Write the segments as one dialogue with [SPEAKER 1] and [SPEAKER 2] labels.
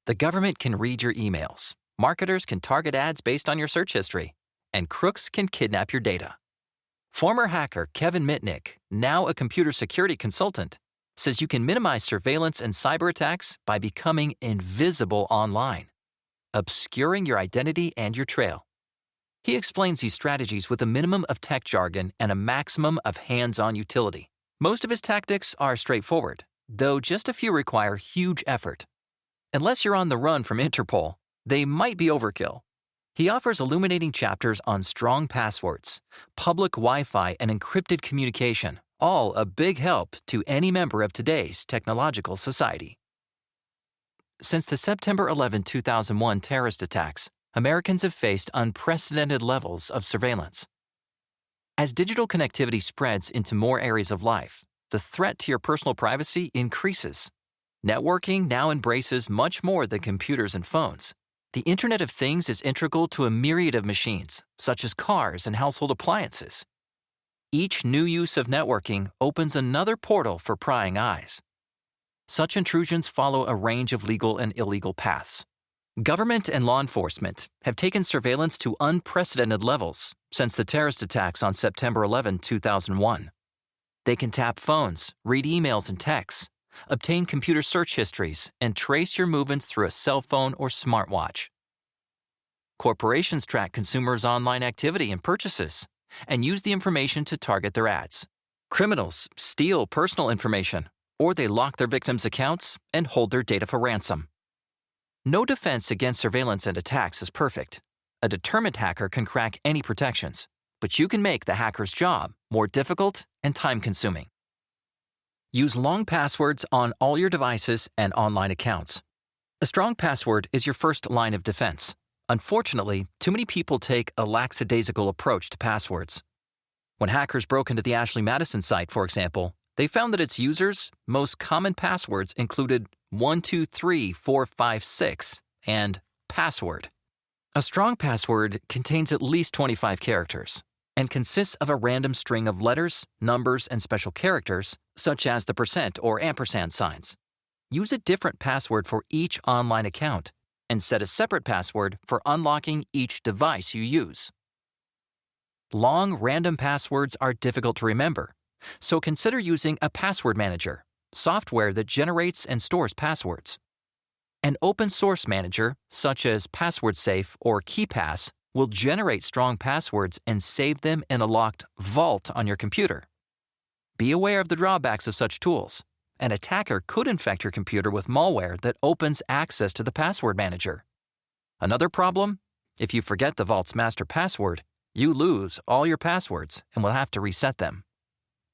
[SPEAKER 1] The government can read your emails, marketers can target ads based on your search history, and crooks can kidnap your data. Former hacker Kevin Mitnick, now a computer security consultant, says you can minimize surveillance and cyber attacks by becoming invisible online, obscuring your identity and your trail. He explains these strategies with a minimum of tech jargon and a maximum of hands-on utility. Most of his tactics are straightforward, though just a few require huge effort. Unless you're on the run from Interpol, they might be overkill. He offers illuminating chapters on strong passwords, public Wi-Fi, and encrypted communication, all a big help to any member of today's technological society. Since the September 11, 2001 terrorist attacks, Americans have faced unprecedented levels of surveillance. As digital connectivity spreads into more areas of life, the threat to your personal privacy increases. Networking now embraces much more than computers and phones. The Internet of Things is integral to a myriad of machines, such as cars and household appliances. Each new use of networking opens another portal for prying eyes. Such intrusions follow a range of legal and illegal paths. Government and law enforcement have taken surveillance to unprecedented levels since the terrorist attacks on September 11, 2001. They can tap phones, read emails and texts, obtain computer search histories, and trace your movements through a cell phone or smartwatch. Corporations track consumers' online activity and purchases and use the information to target their ads. Criminals steal personal information, or they lock their victims' accounts and hold their data for ransom. No defense against surveillance and attacks is perfect. A determined hacker can crack any protections, but you can make the hacker's job more difficult and time-consuming. Use long passwords on all your devices and online accounts. A strong password is your first line of defense. Unfortunately, too many people take a lackadaisical approach to passwords. When hackers broke into the Ashley Madison site, for example, they found that its users' most common passwords included 123456 and password. A strong password contains at least 25 characters and consists of a random string of letters, numbers, and special characters, such as the % or ampersand signs. Use a different password for each online account and set a separate password for unlocking each device you use. Long, random passwords are difficult to remember, so consider using a password manager, software that generates and stores passwords. An open-source manager, such as PasswordSafe or KeePass, will generate strong passwords and save them in a locked vault on your computer. Be aware of the drawbacks of such tools. An attacker could infect your computer with malware that opens access to the password manager. Another problem? If you forget the vault's master password, you lose all your passwords and will have to reset them.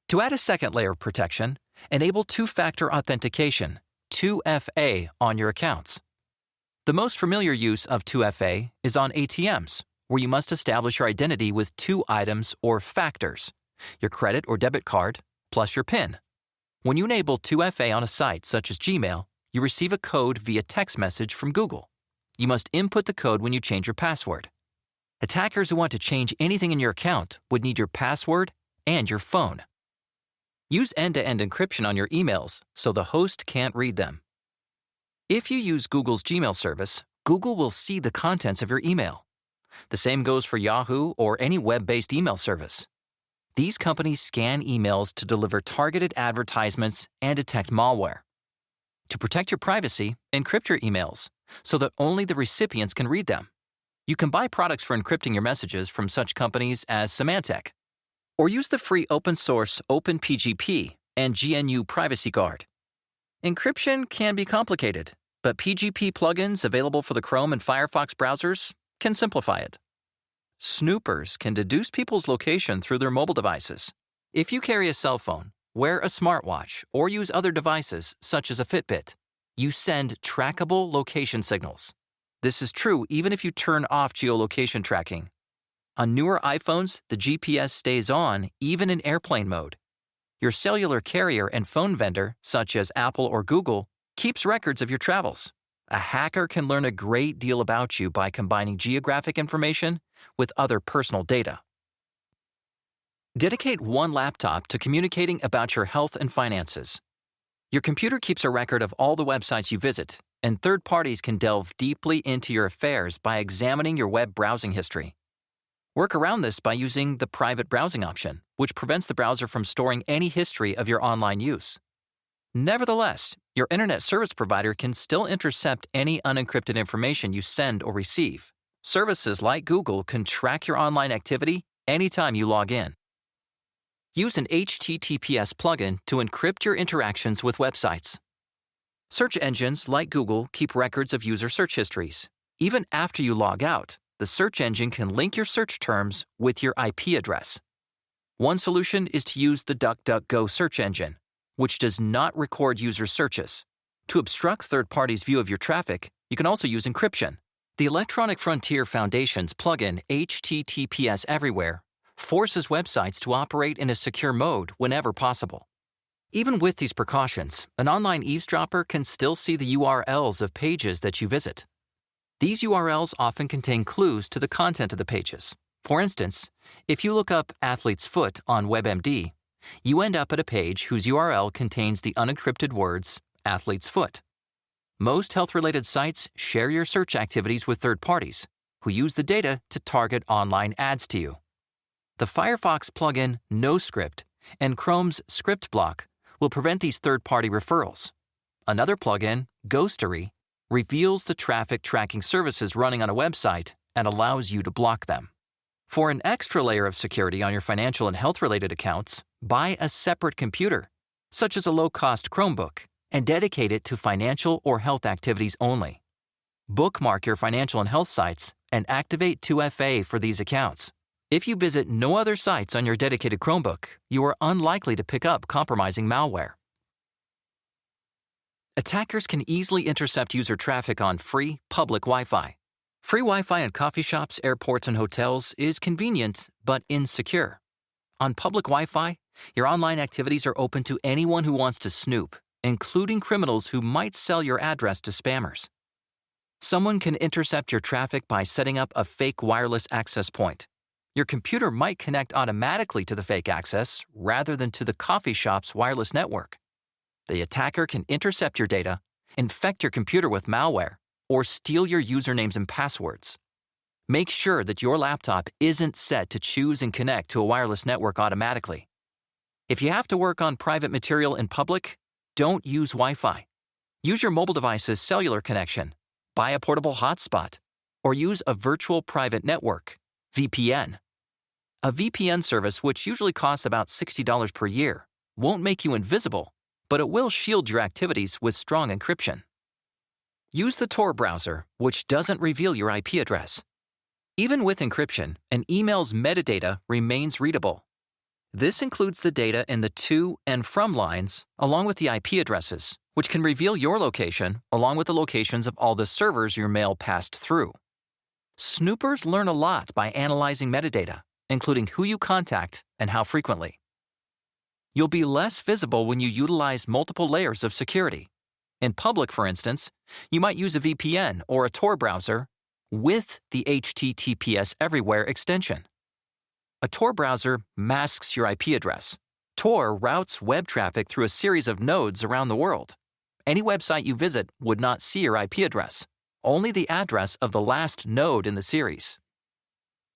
[SPEAKER 1] To add a second layer of protection, enable two-factor authentication, 2FA, on your accounts. The most familiar use of 2FA is on ATMs, where you must establish your identity with two items or factors, your credit or debit card plus your PIN. When you enable 2FA on a site such as Gmail, you receive a code via text message from Google. You must input the code when you change your password. Attackers who want to change anything in your account would need your password and your phone. Use end-to-end encryption on your emails so the host can't read them. If you use Google's Gmail service, Google will see the contents of your email. The same goes for Yahoo or any web-based email service. These companies scan emails to deliver targeted advertisements and detect malware. To protect your privacy, encrypt your emails so that only the recipients can read them. You can buy products for encrypting your messages from such companies as Symantec, or use the free open-source OpenPGP and GNU Privacy Guard. Encryption can be complicated, but PGP plugins available for the Chrome and Firefox browsers can simplify it. Snoopers can deduce people's location through their mobile devices. If you carry a cell phone, wear a smartwatch, or use other devices such as a Fitbit, you send trackable location signals. This is true even if you turn off geolocation tracking. On newer iPhones, the GPS stays on even in airplane mode. Your cellular carrier and phone vendor, such as Apple or Google, keeps records of your travels. A hacker can learn a great deal about you by combining geographic information with other personal data. Dedicate one laptop to communicating about your health and finances. Your computer keeps a record of all the websites you visit, and third parties can delve deeply into your affairs by examining your web browsing history. Work around this by using the private browsing option, which prevents the browser from storing any history of your online use. Nevertheless, your internet service provider can still intercept any unencrypted information you send or receive. Services like Google can track your online activity anytime you log in. Use an HTTPS plugin to encrypt your interactions with websites. Search engines like Google keep records of user search histories. Even after you log out, the search engine can link your search terms with your IP address. One solution is to use the DuckDuckGo search engine, which does not record user searches. To obstruct third parties' view of your traffic, you can also use encryption. The Electronic Frontier Foundation's plugin HTTPS Everywhere forces websites to operate in a secure mode whenever possible. Even with these precautions, an online eavesdropper can still see the URLs of pages that you visit. These URLs often contain clues to the content of the pages. For instance, if you look up athlete's foot on WebMD, you end up at a page whose URL contains the unencrypted words athlete's foot. Most health-related sites share your search activities with third parties, who use the data to target online ads to you. The Firefox plugin NoScript and Chrome's Script Block will prevent these third-party referrals. Another plugin, Ghostery, reveals the traffic tracking services running on a website and allows you to block them. For an extra layer of security on your financial and health-related accounts, buy a separate computer, such as a low-cost Chromebook, and dedicate it to financial or health activities only. Bookmark your financial and health sites and activate 2FA for these accounts. If you visit no other sites on your dedicated Chromebook, you are unlikely to pick up compromising malware. Attackers can easily intercept user traffic on free, public Wi-Fi. Free Wi-Fi in coffee shops, airports, and hotels is convenient but insecure. On public Wi-Fi, your online activities are open to anyone who wants to snoop, including criminals who might sell your address to spammers. Someone can intercept your traffic by setting up a fake wireless access point. Your computer might connect automatically to the fake access rather than to the coffee shop's wireless network. The attacker can intercept your data, infect your computer with malware, or steal your usernames and passwords. Make sure that your laptop isn't set to choose and connect to a wireless network automatically. If you have to work on private material in public, don't use Wi-Fi. Use your mobile device's cellular connection, buy a portable hotspot, or use a virtual private network, VPN. A VPN service, which usually costs about $60 per year, won't make you invisible, but it will shield your activities with strong encryption. Use the Tor browser, which doesn't reveal your IP address. Even with encryption, an email's metadata remains readable. This includes the data in the to and from lines, along with the IP addresses, which can reveal your location, along with the locations of all the servers your mail passed through. Snoopers learn a lot by analyzing metadata, including who you contact and how frequently. You'll be less visible when you utilize multiple layers of security. In public, for instance, you might use a VPN or a Tor browser with the HTTPS Everywhere extension. A Tor browser masks your IP address. Tor routes web traffic through a series of nodes around the world. Any website you visit would not see your IP address, only the address of the last node in the series.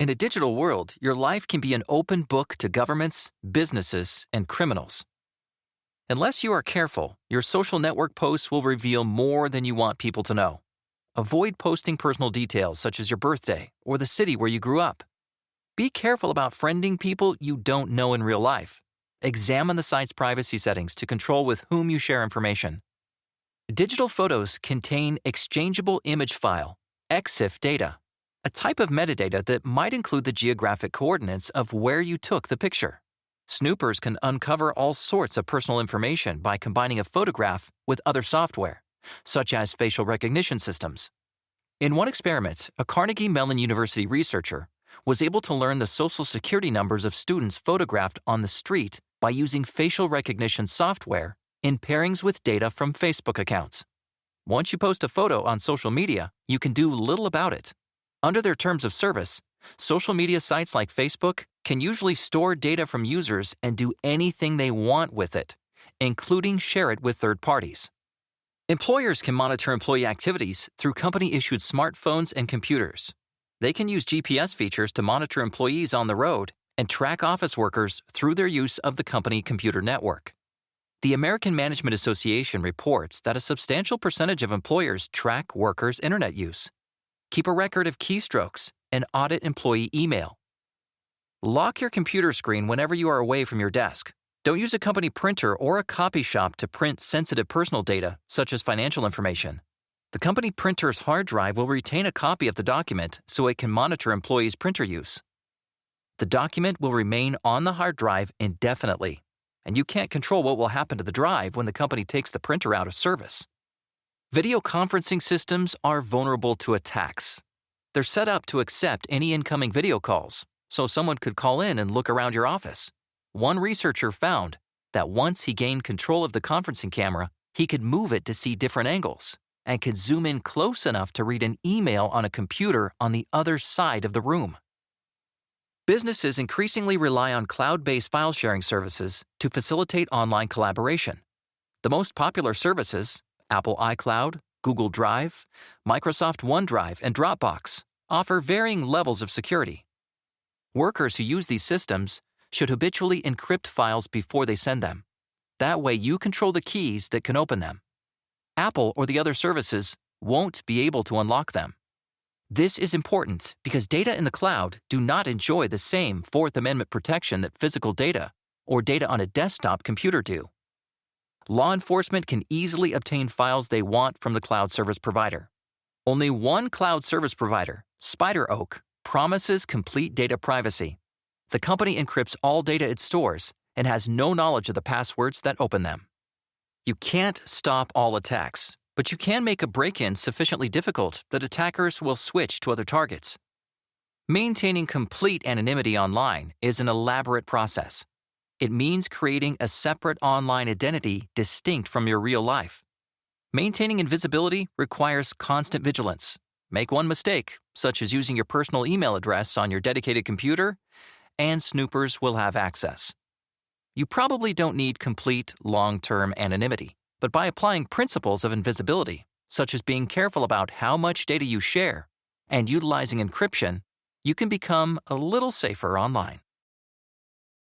[SPEAKER 1] In a digital world, your life can be an open book to governments, businesses, and criminals. Unless you are careful, your social network posts will reveal more than you want people to know. Avoid posting personal details such as your birthday or the city where you grew up. Be careful about friending people you don't know in real life. Examine the site's privacy settings to control with whom you share information. Digital photos contain exchangeable image file, EXIF data, a type of metadata that might include the geographic coordinates of where you took the picture. Snoopers can uncover all sorts of personal information by combining a photograph with other software, such as facial recognition systems. In one experiment, a Carnegie Mellon University researcher was able to learn the social security numbers of students photographed on the street by using facial recognition software in pairings with data from Facebook accounts. Once you post a photo on social media, you can do little about it. Under their terms of service, social media sites like Facebook can usually store data from users and do anything they want with it, including share it with third parties. Employers can monitor employee activities through company-issued smartphones and computers. They can use GPS features to monitor employees on the road and track office workers through their use of the company computer network. The American Management Association reports that a substantial percentage of employers track workers' internet use, keep a record of keystrokes, and audit employee email. Lock your computer screen whenever you are away from your desk. Don't use a company printer or a copy shop to print sensitive personal data, such as financial information. The company printer's hard drive will retain a copy of the document so it can monitor employees' printer use. The document will remain on the hard drive indefinitely, and you can't control what will happen to the drive when the company takes the printer out of service. Video conferencing systems are vulnerable to attacks. They're set up to accept any incoming video calls, so someone could call in and look around your office. One researcher found that once he gained control of the conferencing camera, he could move it to see different angles and could zoom in close enough to read an email on a computer on the other side of the room. Businesses increasingly rely on cloud-based file sharing services to facilitate online collaboration. The most popular services, Apple iCloud, Google Drive, Microsoft OneDrive, and Dropbox, offer varying levels of security. Workers who use these systems should habitually encrypt files before they send them. That way you control the keys that can open them. Apple or the other services won't be able to unlock them. This is important because data in the cloud do not enjoy the same Fourth Amendment protection that physical data or data on a desktop computer do. Law enforcement can easily obtain files they want from the cloud service provider. Only one cloud service provider, SpiderOak, promises complete data privacy. The company encrypts all data it stores and has no knowledge of the passwords that open them. You can't stop all attacks, but you can make a break-in sufficiently difficult that attackers will switch to other targets. Maintaining complete anonymity online is an elaborate process. It means creating a separate online identity distinct from your real life. Maintaining invisibility requires constant vigilance. Make one mistake, such as using your personal email address on your dedicated computer, and snoopers will have access. You probably don't need complete long-term anonymity, but by applying principles of invisibility, such as being careful about how much data you share and utilizing encryption, you can become a little safer online.